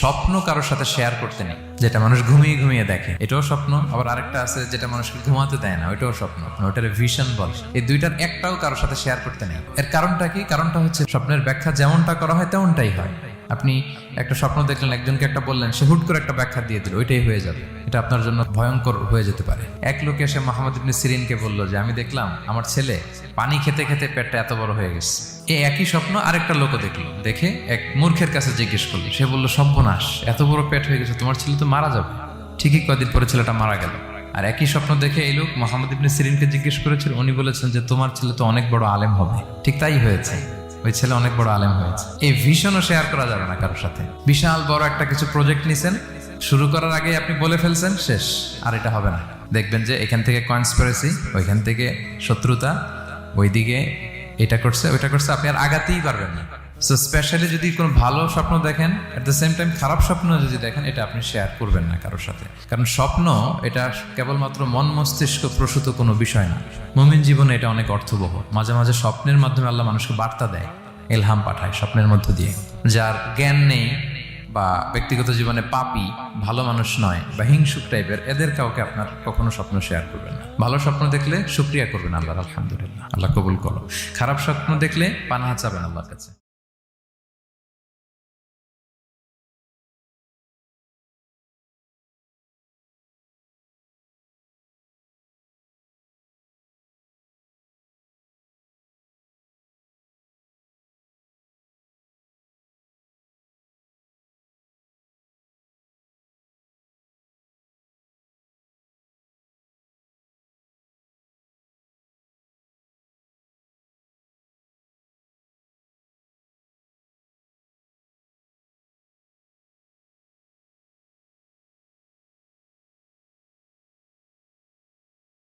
স্বপ্ন কারোর সাথে শেয়ার করতে নেই, যেটা মানুষ ঘুমিয়ে ঘুমিয়ে দেখে এটাও স্বপ্ন, আবার আরেকটা আছে যেটা মানুষকে ঘুমাতে দেয় না, ওইটাও স্বপ্ন, ওটার ভিশন বলে। এই দুইটার একটাও কারোর সাথে শেয়ার করতে নেই। এর কারণটা কি? কারণটা হচ্ছে স্বপ্নের ব্যাখ্যা যেমনটা করা হয় তেমনটাই হয়। আপনি একটা স্বপ্ন দেখলেন, একজনকে একটা বললেন, সে হুট করে একটা ব্যাখ্যা দিয়ে দিল, ওইটাই হয়ে যাবে। এটা আপনার জন্য ভয়ঙ্কর হয়ে যেতে পারে। এক লোক এসে মোহাম্মদ ইবনে সিরিনকে বলল যে আমি দেখলাম আমার ছেলে পানি খেতে খেতে পেটটা এত বড় হয়ে গেছে। এই একই স্বপ্ন আরেকটা লোকও দেখলো, দেখে এক মূর্খের কাছে জিজ্ঞেস করলো। সে বলল, সর্বনাশ, এত বড় পেট হয়ে গেছে, তোমার ছেলে তো মারা যাবে। ঠিকই কদিন পরে ছেলেটা মারা গেল। আর একই স্বপ্ন দেখে এই লোক মোহাম্মদ ইবনে সিরিনকে জিজ্ঞেস করেছিল, উনি বলেছেন যে তোমার ছেলে তো অনেক বড় আলেম হবে। ঠিক তাই হয়েছে, ওই ছেলে অনেক বড় আলেম হয়েছে। এই ভিশনও শেয়ার করা যাবে না কারোর সাথে। বিশাল বড় একটা কিছু প্রজেক্ট নিছেন, শুরু করার আগে আপনি বলে ফেলছেন, শেষ, আর এটা হবে না। দেখবেন যে এখান থেকে কনস্পিরেসি, ওইখান থেকে শত্রুতা, ওইদিকে এটা করছে ওইটা করছে, আপনি আর আগাতেই পারবেন না। সো স্পেশালি যদি কোনো ভালো স্বপ্ন দেখেন, এট দ্য সেম টাইম খারাপ স্বপ্ন যদি দেখেন, এটা আপনি শেয়ার করবেন না কারোর সাথে। কারণ স্বপ্ন এটা কেবলমাত্র মন মস্তিষ্ক প্রসূত কোনো বিষয় না। মুমিন জীবনে এটা অনেক অর্থবহ। মাঝে মাঝে স্বপ্নের মাধ্যমে আল্লাহ মানুষকে বার্তা দেয়, ইলহাম পাঠায় স্বপ্নের মধ্য দিয়ে। যার জ্ঞান নেই বা ব্যক্তিগত জীবনে পাপী, ভালো মানুষ নয় বা হিংসুক টাইপের, এদের কাউকে আপনার কখনো স্বপ্ন শেয়ার করবেন না। ভালো স্বপ্ন দেখলে শুকরিয়া করবেন আল্লাহর, আলহামদুলিল্লাহ, আল্লাহ কবুল করো। খারাপ স্বপ্ন দেখলে পানাহা চাবেন আল্লাহর কাছে।